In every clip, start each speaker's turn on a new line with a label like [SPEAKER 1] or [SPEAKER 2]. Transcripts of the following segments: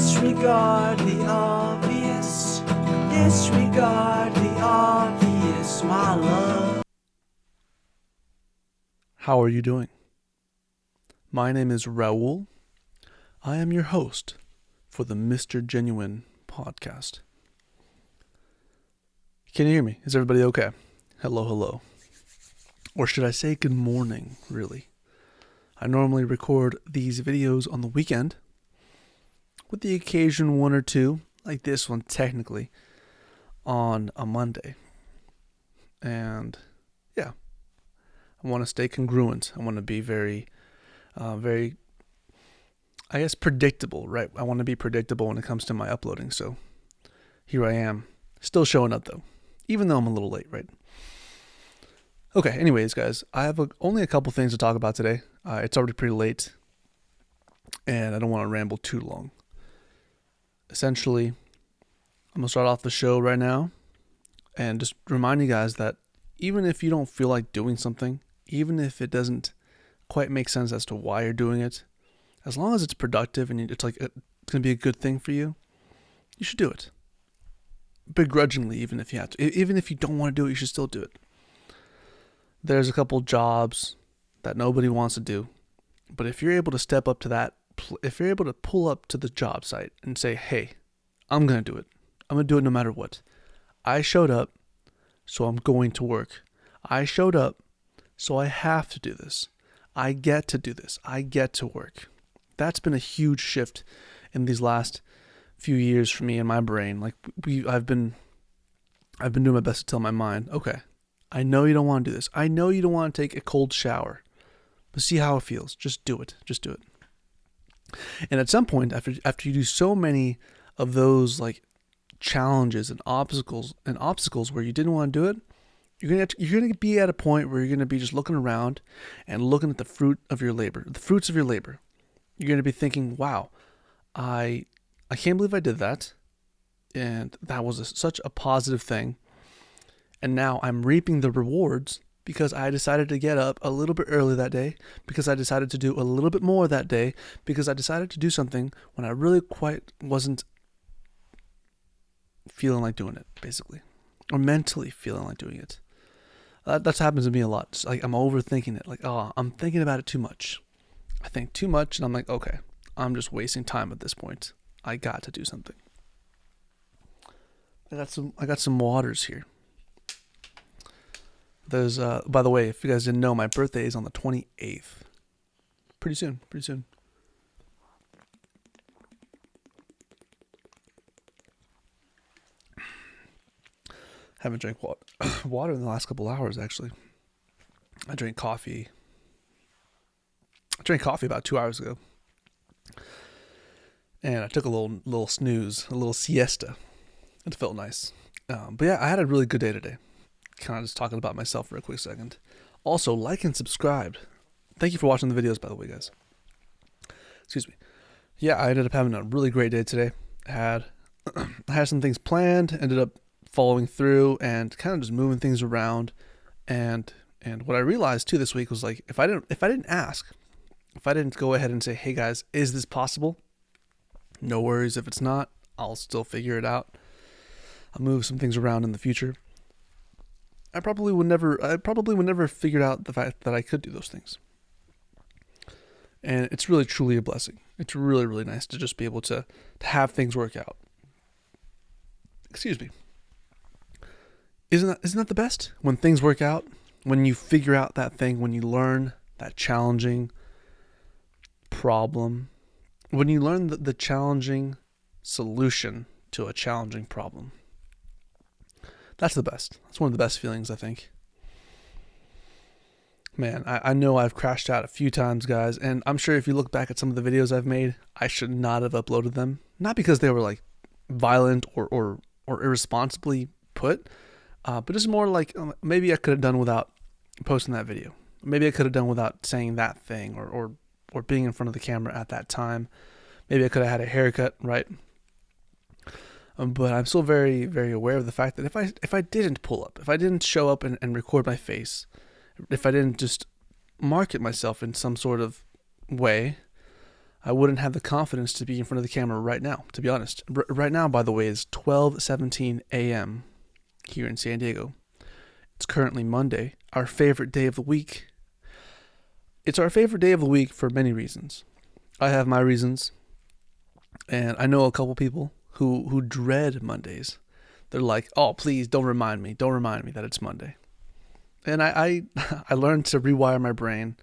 [SPEAKER 1] Disregard the obvious. Disregard the obvious, my love.
[SPEAKER 2] How are you doing? My name is Raul. I am your host for the Mr. Genuine podcast. Can you hear me? Is everybody okay? Hello, hello. Or should I say good morning, really? I normally record these videos on the weekend, with the occasion one or two, like this one technically, on a Monday. And yeah, I want to stay congruent. I want to be very, I guess, predictable, right? I want to be predictable when it comes to my uploading. So here I am, still showing up though, even though I'm a little late, right? Okay, anyways, guys, I have only a couple things to talk about today. It's already pretty late, and I don't want to ramble too long. Essentially, I'm going to start off the show right now and just remind you guys that even if you don't feel like doing something, even if it doesn't quite make sense as to why you're doing it, as long as it's productive and it's going to be a good thing for you, you should do it. Begrudgingly, even if you have to. Even if you don't want to do it, you should still do it. There's a couple jobs that nobody wants to do, but if you're able to step up to that, if you're able to pull up to the job site and say, hey, I'm going to do it. I'm going to do it no matter what. I showed up, so I'm going to work. I showed up, so I have to do this. I get to do this. I get to work. That's been a huge shift in these last few years for me in my brain. Like I've been doing my best to tell my mind, okay, I know you don't want to do this. I know you don't want to take a cold shower, but see how it feels. Just do it. Just do it. And at some point, after you do so many of those like challenges and obstacles where you didn't want to do it, you're gonna be at a point where you're gonna be just looking around and looking at the fruits of your labor. You're gonna be thinking, "Wow, I can't believe I did that, and that was such a positive thing. And now I'm reaping the rewards because I decided to get up a little bit early that day, because I decided to do a little bit more that day, because I decided to do something when I really quite wasn't feeling like doing it, basically, or mentally feeling like doing it. That's happened to me a lot. It's like I'm overthinking it. Like, oh, I'm thinking about it too much. I think too much, and I'm like, okay, I'm just wasting time at this point. I got to do something. I got some waters here. There's, by the way, if you guys didn't know, my birthday is on the 28th. Pretty soon. Haven't drank water in the last couple hours, actually. I drank coffee. I drank coffee about 2 hours ago. And I took a little snooze, a little siesta. It felt nice. But yeah, I had a really good day today. Kind of just talking about myself for a quick second. Also, like and subscribe. Thank you for watching the videos, by the way, guys. Excuse me. Yeah, I ended up having a really great day today. I had some things planned, ended up following through and kind of just moving things around. And what I realized too this week was like, if I didn't ask, if I didn't go ahead and say, hey guys, is this possible? No worries if it's not. I'll still figure it out. I'll move some things around in the future. I probably would never figured out the fact that I could do those things. And it's really, truly a blessing. It's really, really nice to just be able to have things work out. Excuse me. Isn't that the best? When things work out, when you figure out that thing, when you learn that challenging problem, when you learn the challenging solution to a challenging problem. That's the best. That's one of the best feelings, I think. Man, I know I've crashed out a few times, guys, and I'm sure if you look back at some of the videos I've made, I should not have uploaded them. Not because they were like violent or irresponsibly put, but it's more like maybe I could have done without posting that video. Maybe I could have done without saying that thing or being in front of the camera at that time. Maybe I could have had a haircut, right? But I'm still very, very aware of the fact that if I didn't pull up, if I didn't show up and record my face, if I didn't just market myself in some sort of way, I wouldn't have the confidence to be in front of the camera right now, to be honest. Right now, by the way, is 12:17 a.m. here in San Diego. It's currently Monday, our favorite day of the week. It's our favorite day of the week for many reasons. I have my reasons, and I know a couple people who dread Mondays. They're like, oh, please don't remind me that it's Monday. And I learned to rewire my brain.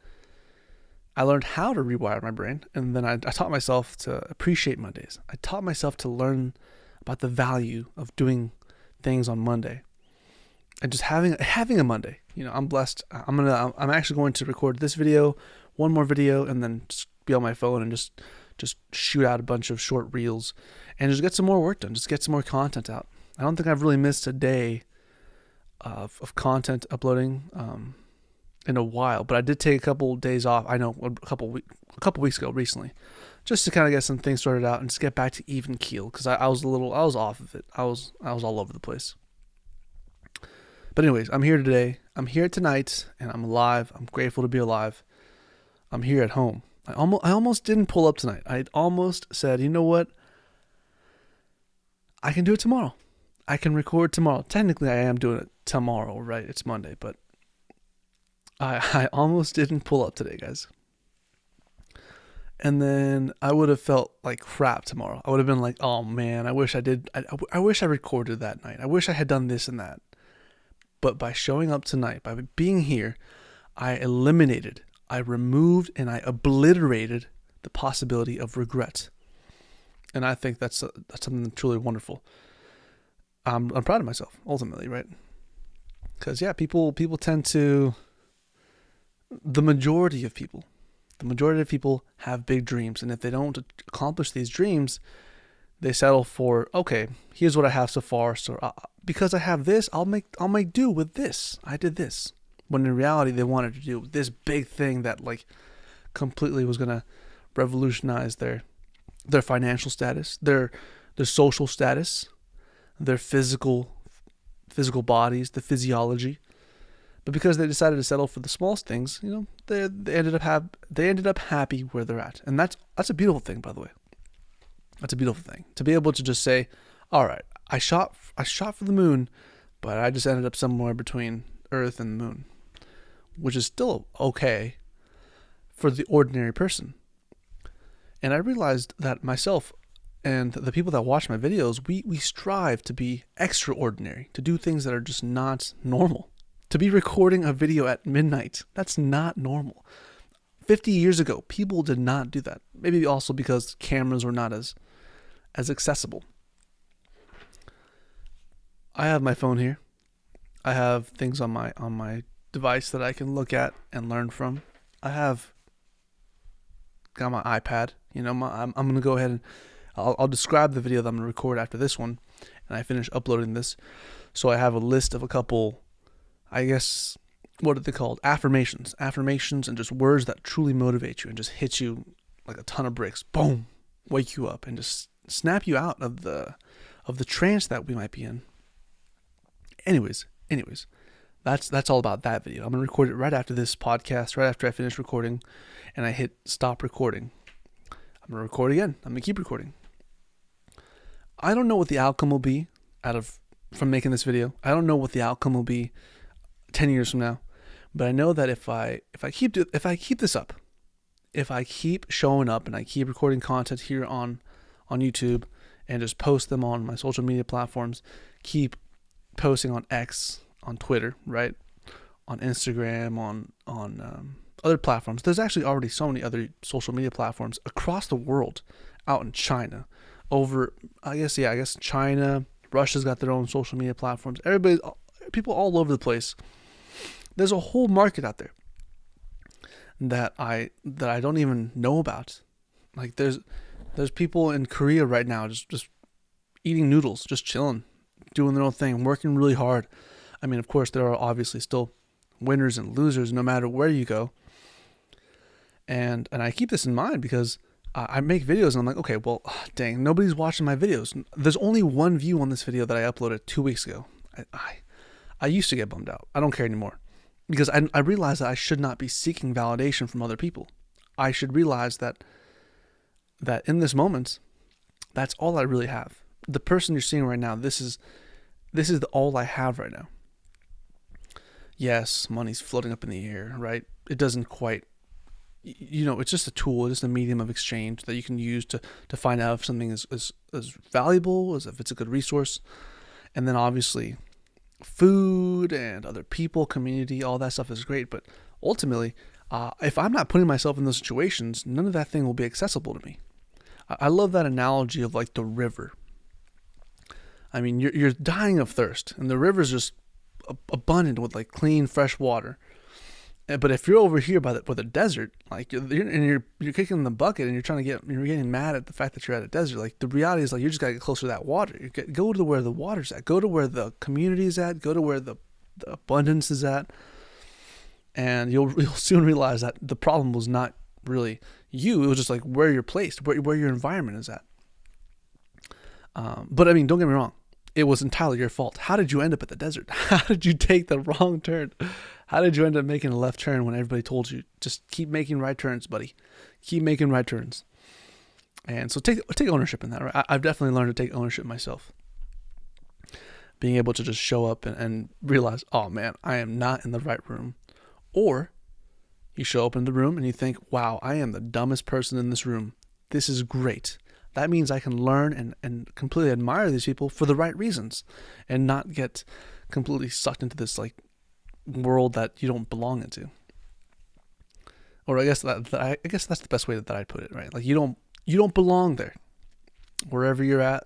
[SPEAKER 2] I learned how to rewire my brain, and then I taught myself to appreciate Mondays. I taught myself to learn about the value of doing things on Monday, and just having a Monday. You know, I'm blessed. I'm actually going to record this video, one more video, and then just be on my phone and just shoot out a bunch of short reels, and just get some more work done. Just get some more content out. I don't think I've really missed a day of content uploading in a while, but I did take a couple days off. I know a couple weeks ago recently, just to kind of get some things sorted out and just get back to even keel, because I was off of it. I was all over the place. But anyways, I'm here today. I'm here tonight, and I'm alive. I'm grateful to be alive. I'm here at home. I almost didn't pull up tonight. I almost said, you know what? I can do it tomorrow. I can record tomorrow. Technically, I am doing it tomorrow, right? It's Monday, but I almost didn't pull up today, guys. And then I would have felt like crap tomorrow. I would have been like, oh man, I wish I did. I wish I recorded that night. I wish I had done this and that. But by showing up tonight, by being here, I eliminated, I removed, and I obliterated the possibility of regret. And I think that's something truly wonderful. I'm proud of myself, ultimately, right? Because, yeah, people tend to... The majority of people have big dreams. And if they don't accomplish these dreams, they settle for, okay, here's what I have so far. So because I have this, I'll make do with this. I did this. When in reality, they wanted to do this big thing that like completely was going to revolutionize their financial status, their social status, their physical bodies, the physiology. But because they decided to settle for the smallest things, you know, they ended up happy where they're at. And that's a beautiful thing, by the way. That's a beautiful thing, to be able to just say, all right, I shot for the moon, but I just ended up somewhere between Earth and the moon, which is still okay for the ordinary person. And I realized that myself and the people that watch my videos, we strive to be extraordinary, to do things that are just not normal. To be recording a video at midnight, that's not normal. 50 years ago, people did not do that. Maybe also because cameras were not as accessible. I have my phone here. I have things on my device that I can look at and learn from. I have got my iPad. You know, I'm going to go ahead and I'll describe the video that I'm going to record after this one, and I finish uploading this. So I have a list of a couple, I guess, what are they called? Affirmations, and just words that truly motivate you and just hit you like a ton of bricks. Boom, wake you up and just snap you out of the trance that we might be in. Anyways, that's all about that video. I'm gonna record it right after this podcast, right after I finish recording, and I hit stop recording. I'm gonna record again. I'm gonna keep recording. I don't know what the outcome will be from making this video. I don't know what the outcome will be 10 years from now. But I know that if I keep this up, if I keep showing up and I keep recording content here on YouTube and just post them on my social media platforms, keep posting on X, on Twitter, right, on Instagram, on other platforms. There's actually already so many other social media platforms across the world, out in China, I guess China, Russia's got their own social media platforms. People all over the place. There's a whole market out there that I don't even know about. Like there's people in Korea right now just eating noodles, just chilling, doing their own thing, working really hard. I mean, of course, there are obviously still winners and losers no matter where you go. And I keep this in mind because I make videos and I'm like, okay, well, dang, nobody's watching my videos. There's only one view on this video that I uploaded 2 weeks ago. I used to get bummed out. I don't care anymore. Because I realized that I should not be seeking validation from other people. I should realize that that in this moment, that's all I really have. The person you're seeing right now, this is all I have right now. Yes, money's floating up in the air, right? It doesn't quite, it's just a tool, it's just a medium of exchange that you can use to find out if something is valuable, as if it's a good resource. And then obviously food and other people, community, all that stuff is great. But ultimately, if I'm not putting myself in those situations, none of that thing will be accessible to me. I love that analogy of like the river. I mean, you're dying of thirst, and the river's just abundant with like clean, fresh water. But if you're over here by the desert, like you're kicking the bucket and you're getting mad at the fact that you're at a desert. Like the reality is, like, you just gotta get closer to that water. Go to where the water's at. Go to where the community is at. Go to where the abundance is at. And you'll soon realize that the problem was not really you. It was just like where you're placed, where your environment is at. But I mean, don't get me wrong. It was entirely your fault. How did you end up at the desert? How did you take the wrong turn? How did you end up making a left turn when everybody told you, just keep making right turns, buddy. Keep making right turns. And so take ownership in that. Right? I've definitely learned to take ownership myself. Being able to just show up and realize, oh man, I am not in the right room. Or you show up in the room and you think, wow, I am the dumbest person in this room. This is great. That means I can learn and completely admire these people for the right reasons and not get completely sucked into this like world that you don't belong into. Or I guess that's the best way that I'd put it, right? Like you don't belong there. Wherever you're at,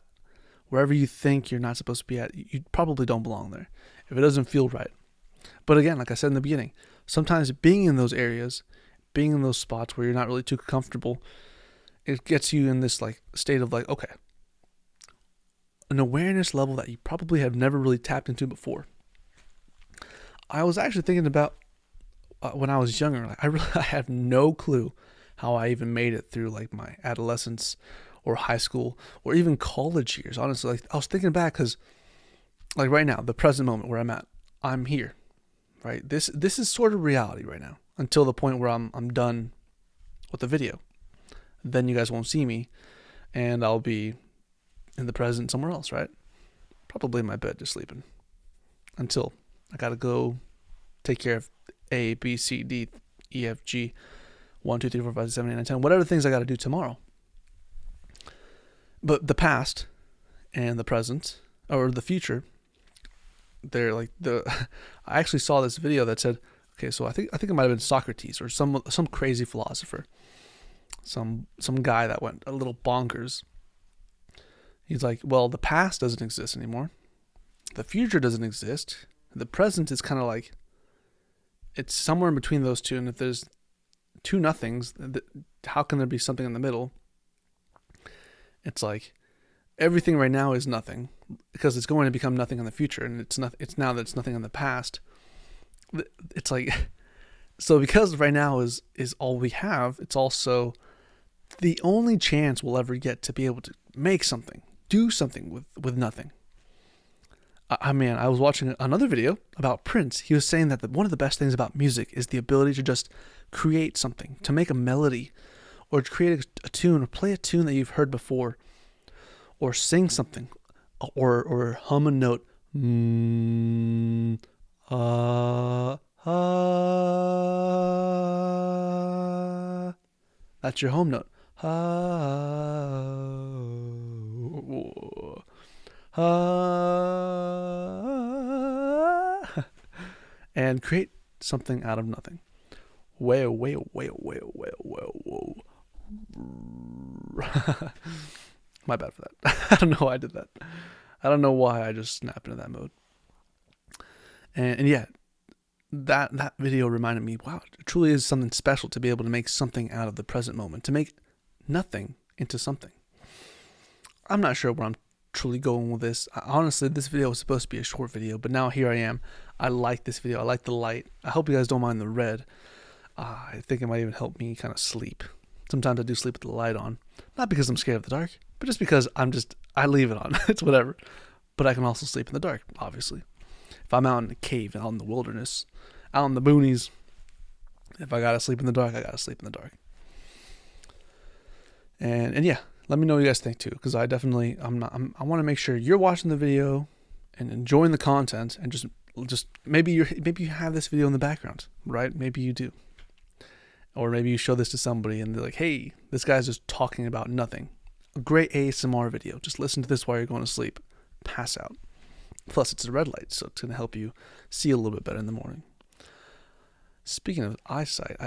[SPEAKER 2] wherever you think you're not supposed to be at, you probably don't belong there if it doesn't feel right. But again, like I said in the beginning, sometimes being in those areas, being in those spots where you're not really too comfortable, it gets you in this like state of like, okay, an awareness level that you probably have never really tapped into before. I was actually thinking about when I was younger, like I have no clue how I even made it through like my adolescence or high school or even college years. Honestly, like I was thinking back because like right now, the present moment where I'm at, I'm here, right? This is sort of reality right now until the point where I'm done with the video. Then you guys won't see me and I'll be in the present somewhere else, right? Probably in my bed just sleeping until I gotta go take care of A, B, C, D, E, F, G, 1, 2, 3, 4, 5, 6, 7, 8, 9, 10, whatever things I gotta do tomorrow. But the past and the present or the future, they're like I actually saw this video that said, okay, so I think it might have been Socrates or some crazy philosopher. Some guy that went a little bonkers. He's like, well, the past doesn't exist anymore. The future doesn't exist. The present is kind of like, it's somewhere in between those two. And if there's two nothings, how can there be something in the middle? It's like everything right now is nothing because it's going to become nothing in the future. And it's now that it's nothing in the past. It's like, so because right now is all we have, it's also the only chance we'll ever get to be able to make something, do something with nothing. I was watching another video about Prince. He was saying that one of the best things about music is the ability to just create something, to make a melody, or to create a tune, or play a tune that you've heard before, or sing something, or hum a note. That's your home note. And create something out of nothing. Whoa. My bad for that. I don't know why I did that. I don't know why I just snapped into that mode. And yeah, that video reminded me, wow, it truly is something special to be able to make something out of the present moment, to make nothing into something. I'm not sure where I'm truly going with this. Honestly, this video was supposed to be a short video, but now here I am. I like this video. I like the light. I hope you guys don't mind the red. I think it might even help me kind of sleep. Sometimes I do sleep with the light on. Not because I'm scared of the dark, but just because I leave it on. It's whatever. But I can also sleep in the dark, obviously. If I'm out in a cave, out in the wilderness, out in the boonies, if I gotta sleep in the dark, I gotta sleep in the dark. And yeah, let me know what you guys think too, because I definitely I want to make sure you're watching the video and enjoying the content, and just maybe you have this video in the background, right? Maybe you do, or maybe you show this to somebody and they're like, hey, this guy's just talking about nothing. A great ASMR video. Just listen to this while you're going to sleep. Pass out. Plus, it's a red light, so it's going to help you see a little bit better in the morning. Speaking of eyesight,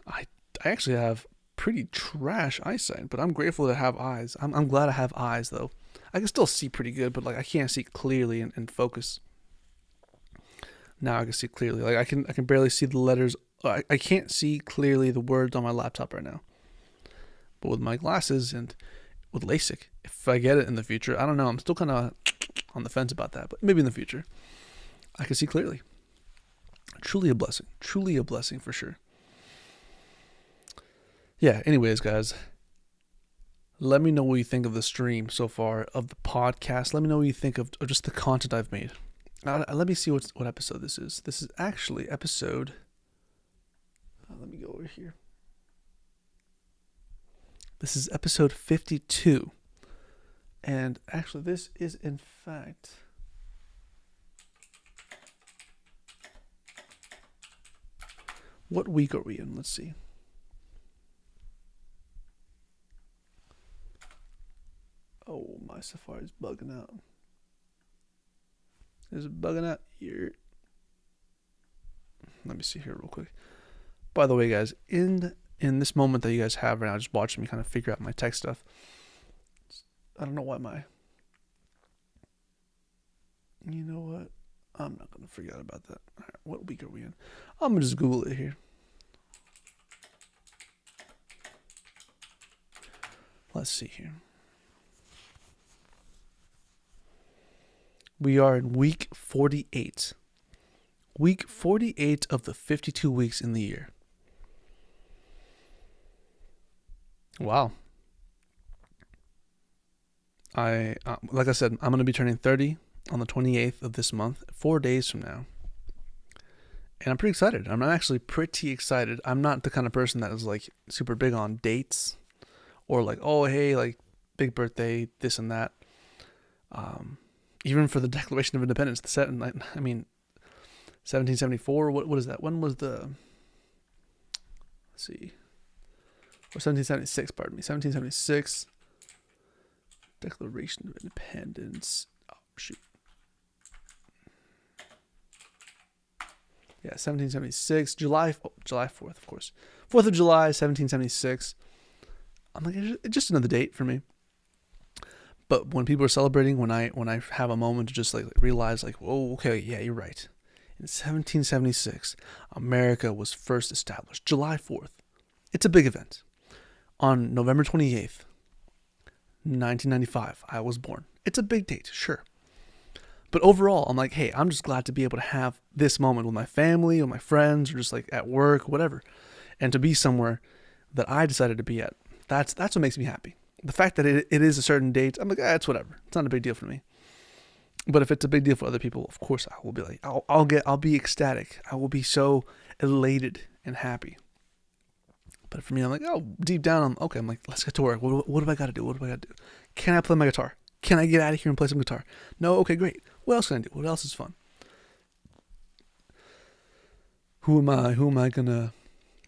[SPEAKER 2] I actually have pretty trash eyesight, but I'm grateful to have eyes. I'm glad I have eyes, though. I can still see pretty good, but like I can't see clearly and focus. Now I can see clearly. Like I can barely see the letters. I can't see clearly the words on my laptop right now. But with my glasses and with LASIK, if I get it in the future, I don't know. I'm still kind of on the fence about that, but maybe in the future, I can see clearly. Truly a blessing. Truly a blessing for sure. Yeah, anyways, guys, let me know what you think of the stream so far, of the podcast. Let me know what you think of just the content I've made. Let me see what episode this is. This is actually episode... let me go over here. This is episode 52. And actually, this is in fact... what week are we in? Let's see. Oh, my Safari's bugging out. Is it bugging out here? Let me see here real quick. By the way, guys, in this moment that you guys have right now, just watching me kind of figure out my tech stuff. I don't know why you know what? I'm not going to forget about that. All right, what week are we in? I'm going to just Google it here. Let's see here. We are in week 48. Week 48 of the 52 weeks in the year. Wow. Like I said, I'm going to be turning 30 on the 28th of this month, 4 days from now. And I'm pretty excited. I'm actually pretty excited. I'm not the kind of person that is like super big on dates or like, oh, hey, like big birthday, this and that. Even for the Declaration of Independence, 1774. What is that? When was the? Let's see. Or 1776. Pardon me. 1776. Declaration of Independence. Oh shoot. Yeah, 1776. July 4th, of course. 4th of July, 1776. I'm like, it's just another date for me. But when people are celebrating, when I have a moment to just like realize like, whoa, okay, yeah, you're right. In 1776, America was first established. July 4th. It's a big event. On November 28th, 1995, I was born. It's a big date, sure. But overall, I'm like, hey, I'm just glad to be able to have this moment with my family, or my friends, or just like at work, whatever. And to be somewhere that I decided to be at. That's what makes me happy. The fact that it is a certain date, I'm like, it's whatever. It's not a big deal for me. But if it's a big deal for other people, of course I will be like, I'll be ecstatic. I will be so elated and happy. But for me, I'm like, deep down, I'm like, let's get to work. What do I got to do? What do I got to do? Can I play my guitar? Can I get out of here and play some guitar? No? Okay, great. What else can I do? What else is fun? Who am I going to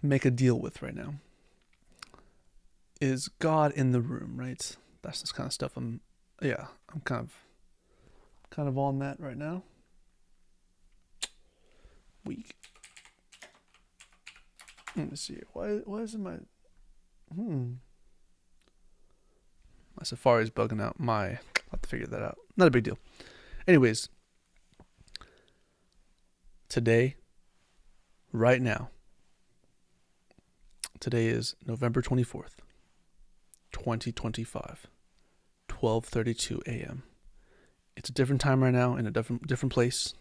[SPEAKER 2] make a deal with right now? Is God in the room, right? That's this kind of stuff. I'm kind of on that right now. Week. Let me see. Why isn't my my Safari's bugging out. I'll have to figure that out. Not a big deal. Anyways, today, right now, today is November 24th. 2025, 12:32 a.m. It's a different time right now in a different place.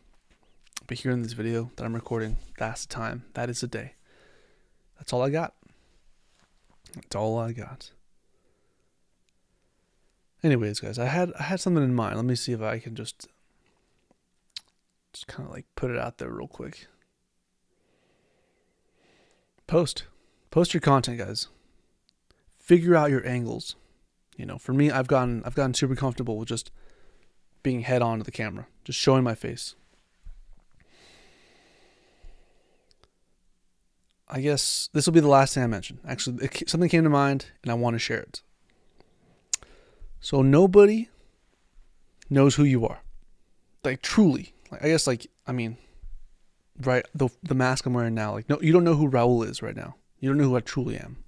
[SPEAKER 2] But here in this video that I'm recording, that's the time. That is the day. That's all I got. That's all I got. Anyways, guys, I had something in mind. Let me see if I can just kind of like put it out there real quick. Post your content, guys. figure out your angles. You know, for me, I've gotten super comfortable with just being head on to the camera, just showing my face. I guess this will be the last thing I mention. Actually, something came to mind, and I want to share it. So nobody knows who you are, like truly. Like, I guess, like, I mean, right? The mask I'm wearing now, like, no, you don't know who Raul is right now. You don't know who I truly am.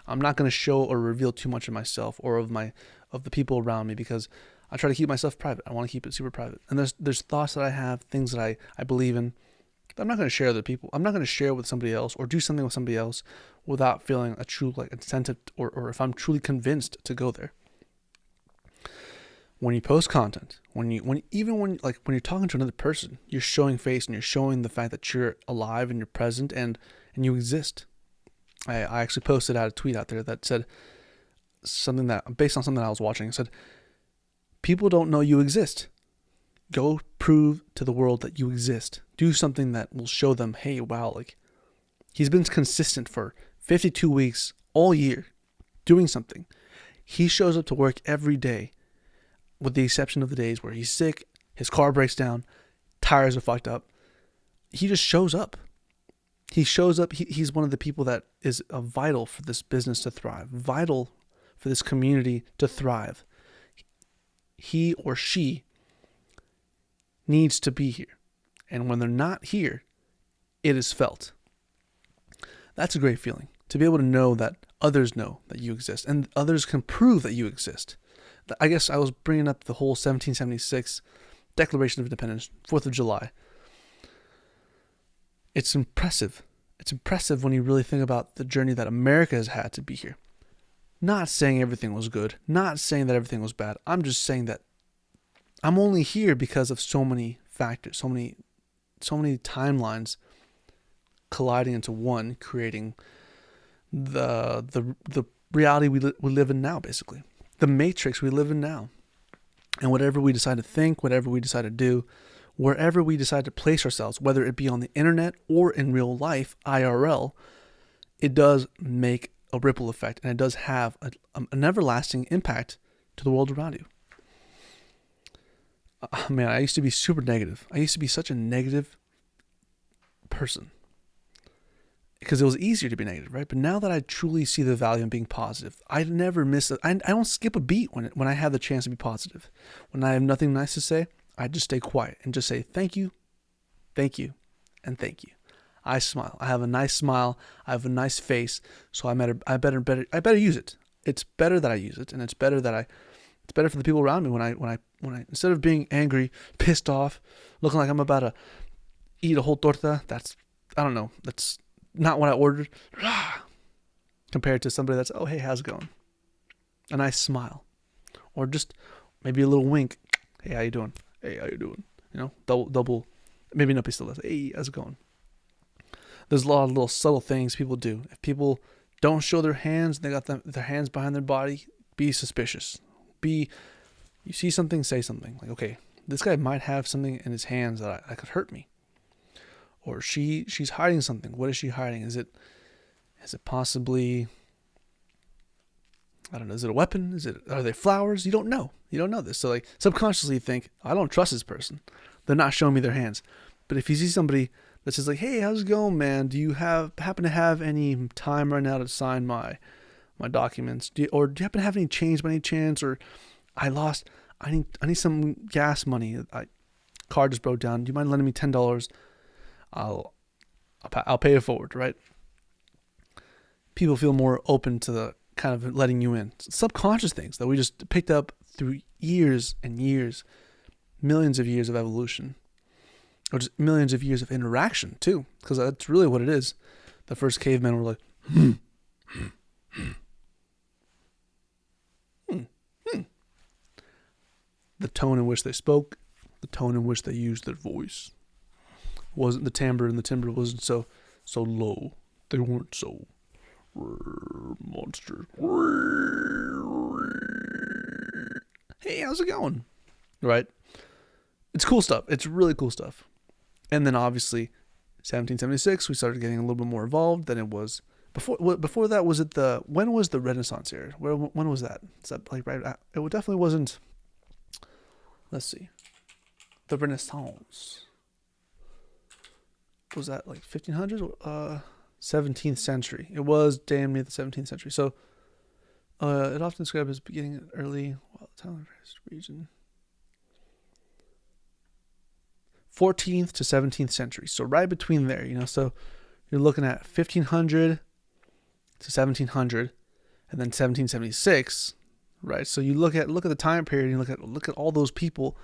[SPEAKER 2] I'm not going to show or reveal too much of myself or of the people around me, because I try to keep myself private. I want to keep it super private. And there's thoughts that I have, things that I believe in, that I'm not going to share with other people. I'm not going to share with somebody else or do something with somebody else without feeling a true like incentive, or if I'm truly convinced to go there. When you post content, when you're talking to another person, you're showing face and you're showing the fact that you're alive and you're present and you exist. I actually posted out a tweet out there that said something that, based on something I was watching, it said, people don't know you exist. Go prove to the world that you exist. Do something that will show them, hey, wow, like, he's been consistent for 52 weeks all year doing something. He shows up to work every day, with the exception of the days where he's sick, his car breaks down, tires are fucked up. He just shows up. He shows up. He's one of the people that is vital for this business to thrive, vital for this community to thrive. He or she needs to be here. And when they're not here, it is felt. That's a great feeling, to be able to know that others know that you exist and others can prove that you exist. I guess I was bringing up the whole 1776 Declaration of Independence, 4th of July. It's impressive. It's impressive when you really think about the journey that America has had to be here. Not saying everything was good, not saying that everything was bad. I'm just saying that I'm only here because of so many factors, so many timelines colliding into one, creating the reality we live in now, basically. The matrix we live in now. And whatever we decide to think, whatever we decide to do, wherever we decide to place ourselves, whether it be on the internet or in real life, IRL, it does make a ripple effect, and it does have an everlasting impact to the world around you. Man, I used to be super negative. I used to be such a negative person because it was easier to be negative, right? But now that I truly see the value in being positive, I never miss it. I don't skip a beat when I have the chance to be positive. When I have nothing nice to say, I just stay quiet and just say thank you, and thank you. I smile. I have a nice smile. I have a nice face. So I better use it. It's better that I use it, and it's better for the people around me when I instead of being angry, pissed off, looking like I'm about to eat a whole torta. That's not what I ordered. Compared to somebody that's, oh, hey, how's it going? A nice smile, or just maybe a little wink. Hey, how you doing? Hey, how you doing? You know, double, maybe not be still. Hey, how's it going? There's a lot of little subtle things people do. If people don't show their hands, they got their hands behind their body, be suspicious. You see something, say something. Like, okay, this guy might have something in his hands that could hurt me. Or she's hiding something. What is she hiding? Is it possibly, I don't know, is it a weapon? Are they flowers? You don't know. You don't know this. So like subconsciously you think, I don't trust this person. They're not showing me their hands. But if you see somebody that says like, hey, how's it going, man? Do you happen to have any time right now to sign my documents? Do you happen to have any change by any chance? Or I need some gas money. Car just broke down. Do you mind lending me $10? I'll pay it forward, right? People feel more open to the kind of letting you in. Subconscious things that we just picked up through years and years, millions of years of evolution, or just millions of years of interaction too, because that's really what it is. The first cavemen were like, The tone in which they spoke, the tone in which they used their voice. Wasn't the timbre, and the timbre wasn't so low. They weren't so monsters. Hey, how's it going? Right? It's cool stuff. It's really cool stuff. And then obviously, 1776, we started getting a little bit more involved than it was Before that, was it when was the Renaissance era? When was that? Is that like right? It definitely wasn't. Let's see, the Renaissance. Was that like 1500s? 17th century. It was damn near the 17th century. So it often described as beginning at early region. 14th to 17th century. So right between there, so you're looking at 1500 to 1700 and then 1776, right? So you look at the time period and look at all those people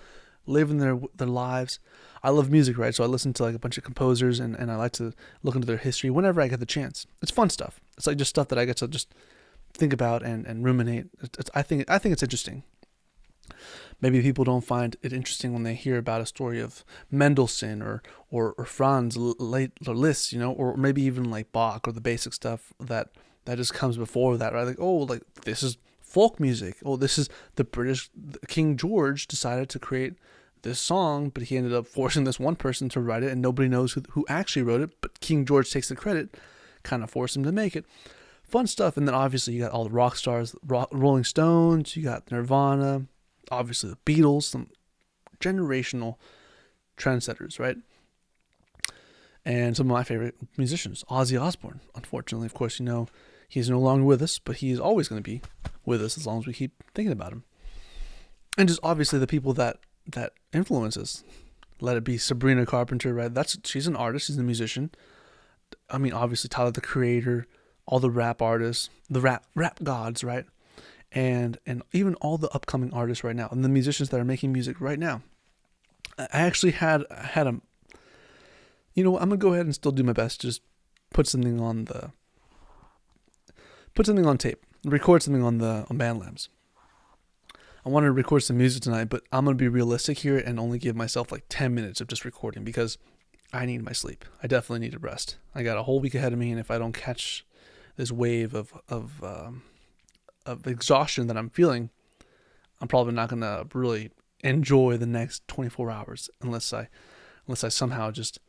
[SPEAKER 2] living their lives. I love music, right? So I listen to like a bunch of composers and I like to look into their history whenever I get the chance. It's fun stuff. It's like just stuff that I get to just think about and ruminate. I think it's interesting. Maybe people don't find it interesting when they hear about a story of Mendelssohn or Franz Liszt, or maybe even like Bach or the basic stuff that just comes before that, right? Like, oh, like this is folk music. Oh, this is the British King George decided to create this song, but he ended up forcing this one person to write it, and nobody knows who actually wrote it, but King George takes the credit, kind of forced him to make it. Fun stuff. And then obviously you got all the rock stars, Rolling Stones, you got Nirvana, obviously the Beatles, some generational trendsetters, right? And some of my favorite musicians, Ozzy Osbourne. Unfortunately, of course, he's no longer with us, but he is always going to be with us as long as we keep thinking about him. And just obviously the people that influence us. Let it be Sabrina Carpenter, right? She's an artist, she's a musician. I mean, obviously Tyler the Creator, all the rap artists, the rap gods, right? And even all the upcoming artists right now, and the musicians that are making music right now. I actually had a, I'm gonna go ahead and still do my best to just put something on tape, record something on BandLabs. I wanted to record some music tonight, but I'm gonna be realistic here and only give myself like 10 minutes of just recording because I need my sleep. I definitely need to rest. I got a whole week ahead of me, and if I don't catch this wave of exhaustion that I'm feeling, I'm probably not gonna really enjoy the next 24 hours unless I somehow just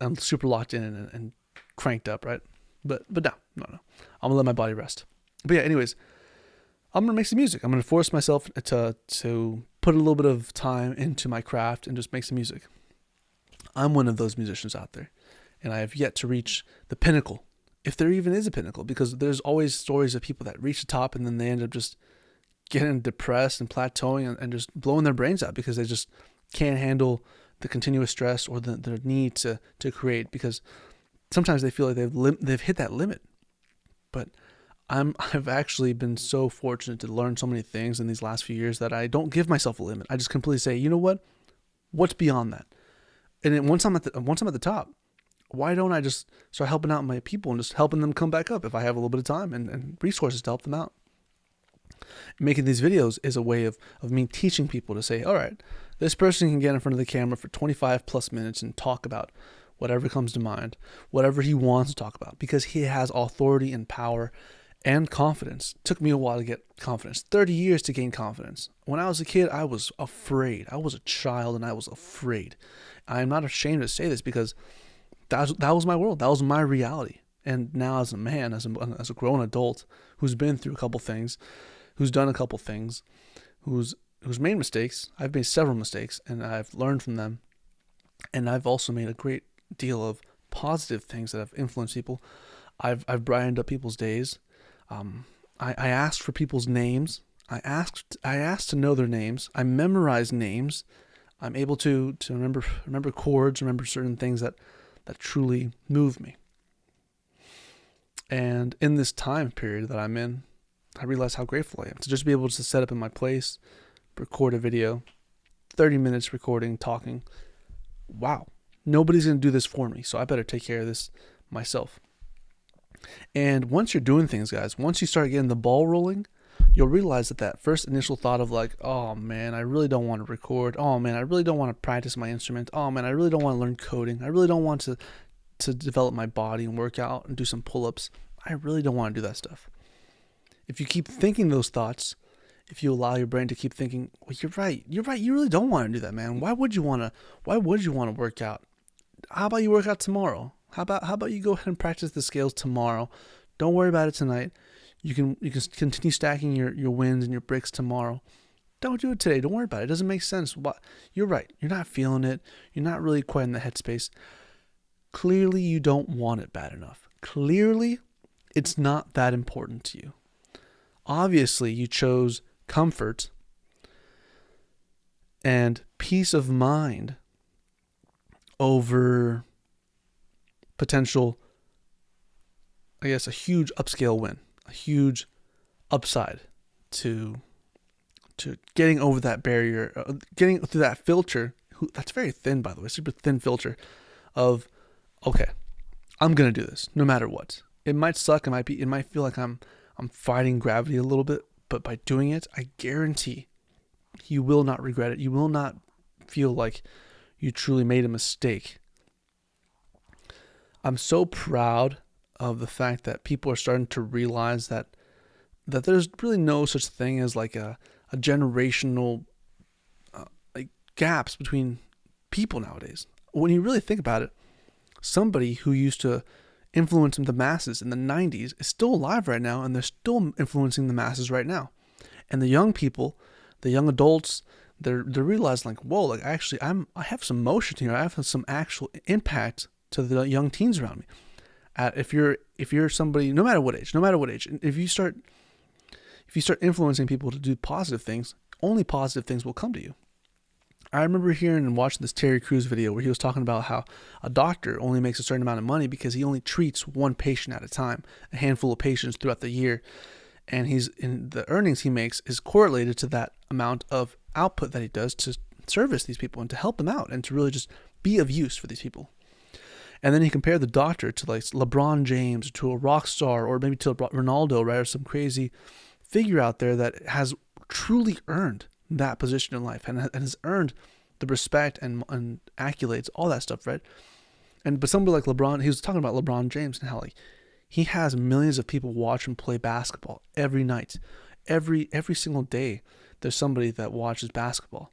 [SPEAKER 2] I'm super locked in and cranked up, right? But no. I'm gonna let my body rest. But yeah, anyways, I'm gonna make some music. I'm gonna force myself to put a little bit of time into my craft and just make some music. I'm one of those musicians out there, and I have yet to reach the pinnacle, if there even is a pinnacle, because there's always stories of people that reach the top and then they end up just getting depressed and plateauing and just blowing their brains out because they just can't handle the continuous stress or the need to create, because sometimes they feel like they've hit that limit. But I've actually been so fortunate to learn so many things in these last few years that I don't give myself a limit. I just completely say, you know what? What's beyond that? And then once I'm at the top, why don't I just start helping out my people and just helping them come back up if I have a little bit of time and resources to help them out? Making these videos is a way of me teaching people to say, all right, this person can get in front of the camera for 25 plus minutes and talk about whatever comes to mind, whatever he wants to talk about, because he has authority and power and confidence. It took me a while to get confidence, 30 years to gain confidence. When I was a kid, I was afraid. I was a child and I was afraid. I'm not ashamed to say this because that was my world. That was my reality. And now as a man, as a grown adult who's been through a couple things, who's done a couple things, who's made mistakes. I've made several mistakes and I've learned from them. And I've also made a great deal of positive things that have influenced people. I've brightened up people's days. I asked for people's names. I asked to know their names. I memorized names. I'm able to remember chords, remember certain things that truly move me. And in this time period that I'm in, I realize how grateful I am to just be able to set up in my place, record a video, 30 minutes recording, talking. Wow. Nobody's going to do this for me, so I better take care of this myself. And once you're doing things, guys, once you start getting the ball rolling, you'll realize that first initial thought of like, oh man, I really don't want to record. Oh man, I really don't want to practice my instrument. Oh man, I really don't want to learn coding. I really don't want to develop my body and work out and do some pull-ups. I really don't want to do that stuff. If you keep thinking those thoughts, if you allow your brain to keep thinking, well, you're right. You really don't want to do that, man. Why would you want to work out? How about you work out tomorrow? How about you go ahead and practice the scales tomorrow? Don't worry about it tonight. You can continue stacking your wins and your bricks tomorrow. Don't do it today. Don't worry about it. It doesn't make sense. You're right. You're not feeling it. You're not really quite in the headspace. Clearly, you don't want it bad enough. Clearly, it's not that important to you. Obviously, you chose comfort and peace of mind over potential, I guess, a huge upscale win, a huge upside to getting over that barrier, getting through that filter. That's very thin, by the way, super thin filter of, okay, I'm gonna do this no matter what. It might suck. It might feel like I'm fighting gravity a little bit, but by doing it, I guarantee you will not regret it. You will not feel like you truly made a mistake. I'm so proud of the fact that people are starting to realize that there's really no such thing as like a generational like gaps between people nowadays. When you really think about it, somebody who used to influence the masses in the 90s is still alive right now, and they're still influencing the masses right now. And the young people, the young adults, they're realizing like, whoa, like I have some motion here. I have some actual impact to the young teens around me. If you're somebody, no matter what age, if you start influencing people to do positive things, only positive things will come to you. I remember hearing and watching this Terry Crews video where he was talking about how a doctor only makes a certain amount of money because he only treats one patient at a time, a handful of patients throughout the year. And the earnings he makes is correlated to that amount of output that he does to service these people and to help them out and to really just be of use for these people. And then he compared the doctor to like LeBron James, to a rock star, or maybe to Ronaldo, right? Or some crazy figure out there that has truly earned that position in life and has earned the respect and accolades, all that stuff, right? But somebody like LeBron, he was talking about LeBron James and how like he has millions of people watch him play basketball every night, every single day. There's somebody that watches basketball.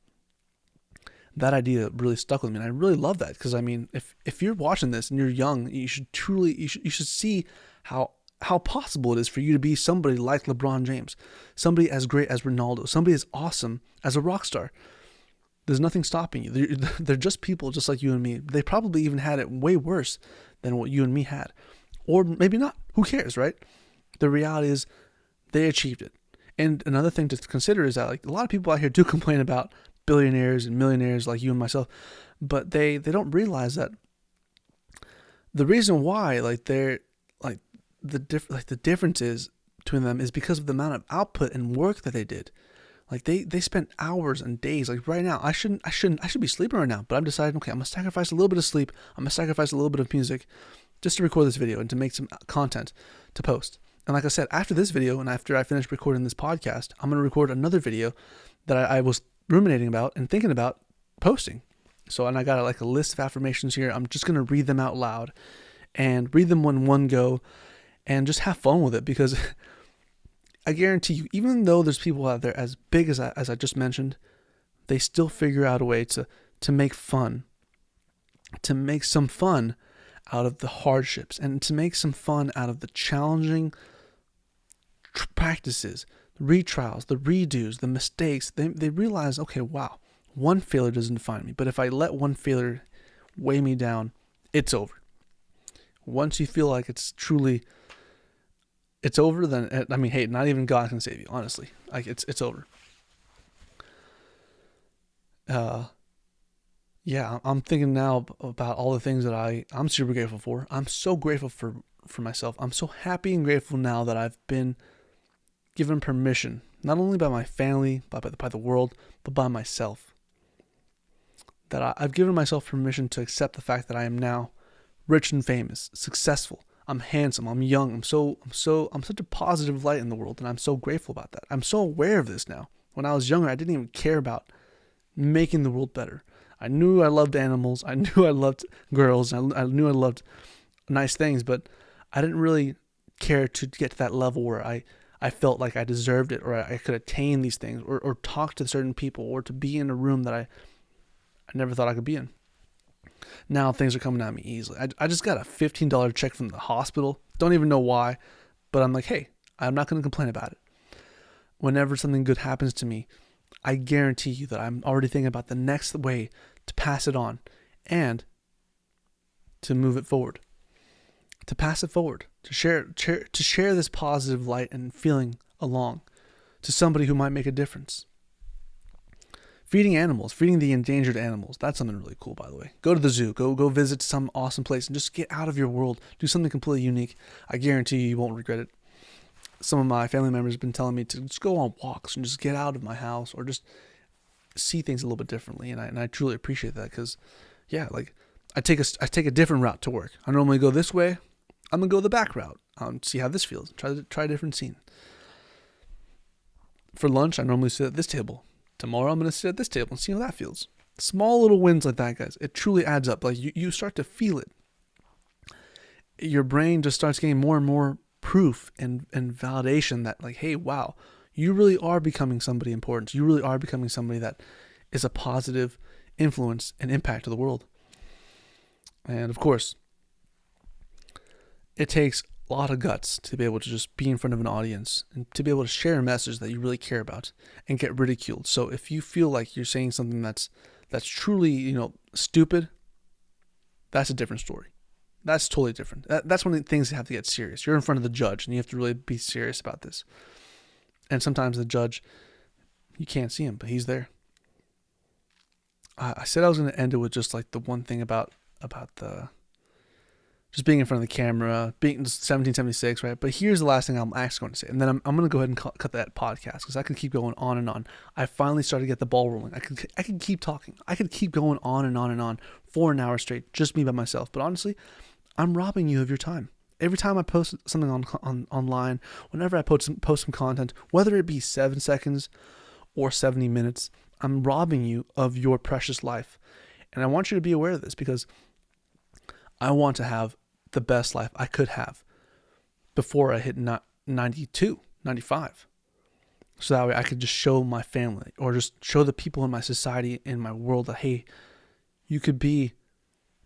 [SPEAKER 2] That idea really stuck with me, and I really love that because I mean, if you're watching this and you're young, you should see how possible it is for you to be somebody like LeBron James, somebody as great as Ronaldo, somebody as awesome as a rock star. There's nothing stopping you. They're just people just like you and me. They probably even had it way worse than what you and me had. Or maybe not. Who cares, right? The reality is they achieved it. And another thing to consider is that like a lot of people out here do complain about billionaires and millionaires like you and myself, but they don't realize that the reason why like they're like the difference is between them is because of the amount of output and work that they did. Like they spent hours and days. Like right now, I should be sleeping right now, but I'm deciding, okay, I'm gonna sacrifice a little bit of sleep. I'm gonna sacrifice a little bit of music just to record this video and to make some content to post. And like I said, after this video and after I finish recording this podcast, I'm gonna record another video that I was ruminating about and thinking about posting. So, and I got like a list of affirmations here. I'm just gonna read them out loud and read them in one go and just have fun with it, because I guarantee you, even though there's people out there as big as I just mentioned, they still figure out a way to make fun, to make some fun out of the hardships and to make some fun out of the challenging practices, the retrials, the redos, the mistakes. They realize, okay, wow, one failure doesn't define me, but if I let one failure weigh me down, it's over. Once you feel like it's over, then, I mean, hey, not even God can save you, honestly. Like, it's over. Yeah, I'm thinking now about all the things that I'm super grateful for. I'm so grateful for myself. I'm so happy and grateful now that I've been given permission, not only by my family, by the world, but by myself. That I've given myself permission to accept the fact that I am now rich and famous, successful. I'm handsome. I'm young. I'm such a positive light in the world, and I'm so grateful about that. I'm so aware of this now. When I was younger, I didn't even care about making the world better. I knew I loved animals. I knew I loved girls. I knew I loved nice things, but I didn't really care to get to that level where I felt like I deserved it, or I could attain these things, or talk to certain people, or to be in a room that I never thought I could be in. Now things are coming at me easily. I just got a $15 check from the hospital. Don't even know why, but I'm like, hey, I'm not going to complain about it. Whenever something good happens to me, I guarantee you that I'm already thinking about the next way to pass it on and to move it forward, to pass it forward, to share this positive light and feeling along to somebody who might make a difference. Feeding animals, feeding the endangered animals. That's something really cool, by the way. Go to the zoo, go visit some awesome place and just get out of your world. Do something completely unique. I guarantee you won't regret it. Some of my family members have been telling me to just go on walks and just get out of my house or just see things a little bit differently. And I truly appreciate that because, yeah, like I take a different route to work. I normally go this way. I'm going to go the back route. See how this feels. Try a different scene. For lunch, I normally sit at this table. Tomorrow, I'm going to sit at this table and see how that feels. Small little wins like that, guys. It truly adds up. Like you start to feel it. Your brain just starts getting more and more proof and validation that like, hey, wow, you really are becoming somebody important. You really are becoming somebody that is a positive influence and impact to the world. And of course, it takes a lot of guts to be able to just be in front of an audience and to be able to share a message that you really care about and get ridiculed. So if you feel like you're saying something that's truly, stupid, that's a different story. That's totally different. That's one of the things that have to get serious. You're in front of the judge and you have to really be serious about this. And sometimes the judge, you can't see him, but he's there. I said I was going to end it with just like the one thing about the just being in front of the camera, being 1776, right? But here's the last thing I'm actually going to say. And then I'm going to go ahead and cut that podcast because I could keep going on and on. I finally started to get the ball rolling. I could keep talking. I could keep going on and on and on for an hour straight, just me by myself. But honestly, I'm robbing you of your time. Every time I post something online, whenever I post some content, whether it be 7 seconds or 70 minutes, I'm robbing you of your precious life. And I want you to be aware of this because I want to have the best life I could have before I hit 92, 95. So that way I could just show my family or just show the people in my society, in my world that, hey, you could be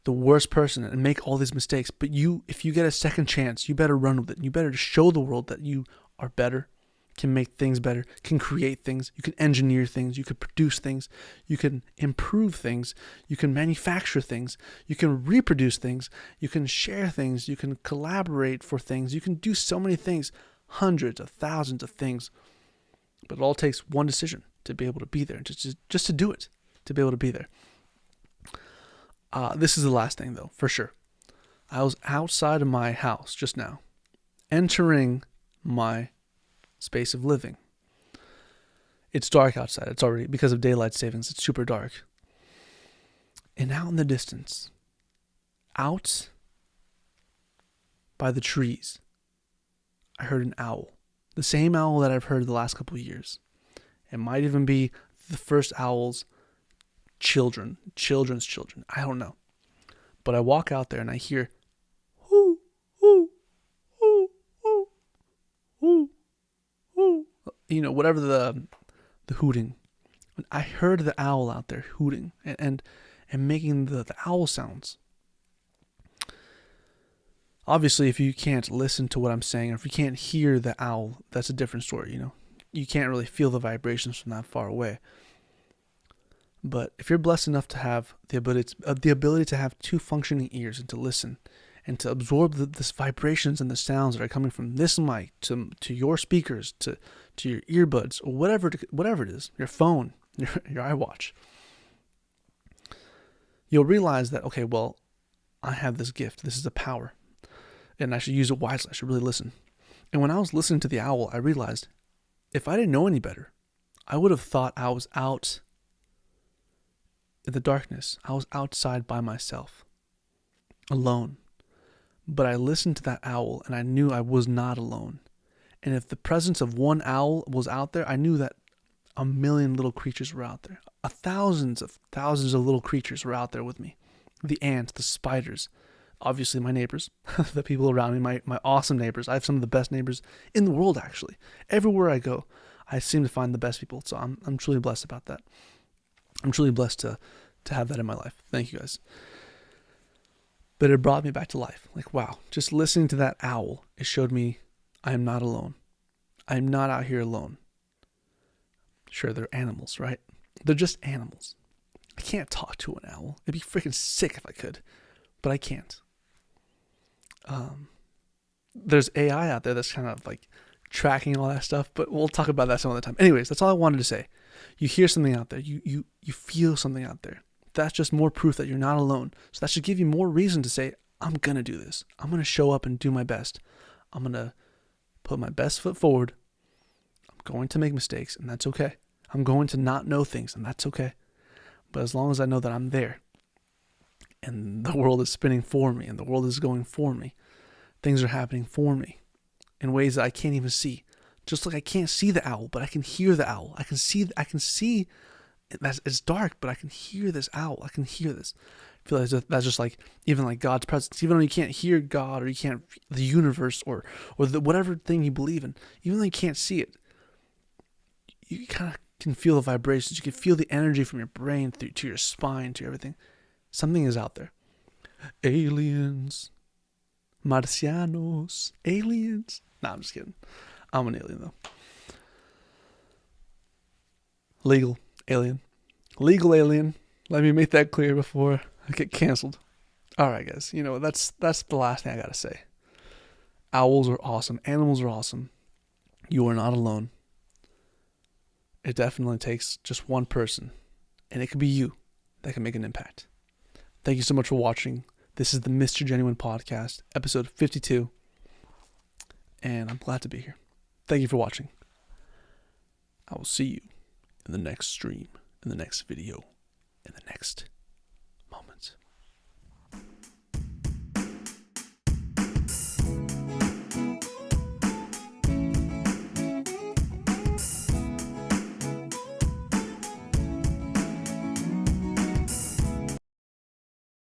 [SPEAKER 2] the worst person and make all these mistakes. But if you get a second chance, you better run with it. You better just show the world that you are better, can make things better, can create things, you can engineer things, you can produce things, you can improve things, you can manufacture things, you can reproduce things, you can share things, you can collaborate for things, you can do so many things, hundreds of thousands of things. But it all takes one decision to be able to be there, just to do it, to be able to be there. This is the last thing though, for sure. I was outside of my house just now, entering my space of living. It's dark outside. It's already, because of daylight savings, it's super dark. And out in the distance, out by the trees, I heard an owl. The same owl that I've heard the last couple of years. It might even be the first owl's children's children. I don't know. But I walk out there and I hear, hoo, hoo, hoo, hoo, hoo. Whatever the hooting. I heard the owl out there hooting and making the owl sounds. Obviously, if you can't listen to what I'm saying, or if you can't hear the owl, that's a different story, You can't really feel the vibrations from that far away. But if you're blessed enough to have the ability to have two functioning ears and to listen, and to absorb the vibrations and the sounds that are coming from this mic to your speakers, to your earbuds, or whatever it is, your phone, your iWatch, you'll realize that, okay, well, I have this gift. This is a power. And I should use it wisely. I should really listen. And when I was listening to the owl, I realized if I didn't know any better, I would have thought I was out in the darkness. I was outside by myself, alone. But I listened to that owl and I knew I was not alone. And if the presence of one owl was out there, I knew that 1 million little creatures were out there. Thousands of little creatures were out there with me. The ants, the spiders, obviously my neighbors, the people around me, my awesome neighbors. I have some of the best neighbors in the world, actually. Everywhere I go, I seem to find the best people. So I'm truly blessed about that. I'm truly blessed to have that in my life. Thank you guys. But it brought me back to life. Like, wow, just listening to that owl, it showed me I am not alone. I am not out here alone. Sure, they're animals, right? They're just animals. I can't talk to an owl. It'd be freaking sick if I could, but I can't. There's AI out there that's kind of like tracking all that stuff, but we'll talk about that some other time. Anyways, that's all I wanted to say. You hear something out there. You feel something out there. That's just more proof that you're not alone. So that should give you more reason to say, I'm going to do this. I'm going to show up and do my best. I'm going to put my best foot forward. I'm going to make mistakes, and that's okay. I'm going to not know things, and that's okay. But as long as I know that I'm there, and the world is spinning for me, and the world is going for me, things are happening for me in ways that I can't even see. Just like I can't see the owl, but I can hear the owl. I can see that it's dark, but I can hear this owl. I can hear this. I feel like that's just like, even like God's presence. Even though you can't hear God, or you can't, the universe, or whatever thing you believe in, even though you can't see it, you kind of can feel the vibrations. You can feel the energy from your brain through to your spine, to everything. Something is out there. Aliens. Marcianos. Aliens. Nah, I'm just kidding. I'm an alien, though. Legal alien. Legal alien. Let me make that clear before I get canceled. Alright, guys. You know, that's the last thing I gotta say. Owls are awesome. Animals are awesome. You are not alone. It definitely takes just one person, and it could be you, that can make an impact. Thank you so much for watching. This is the Mr. Genuine Podcast, episode 52, and I'm glad to be here. Thank you for watching. I will see you in the next stream, in the next video, in the next moment.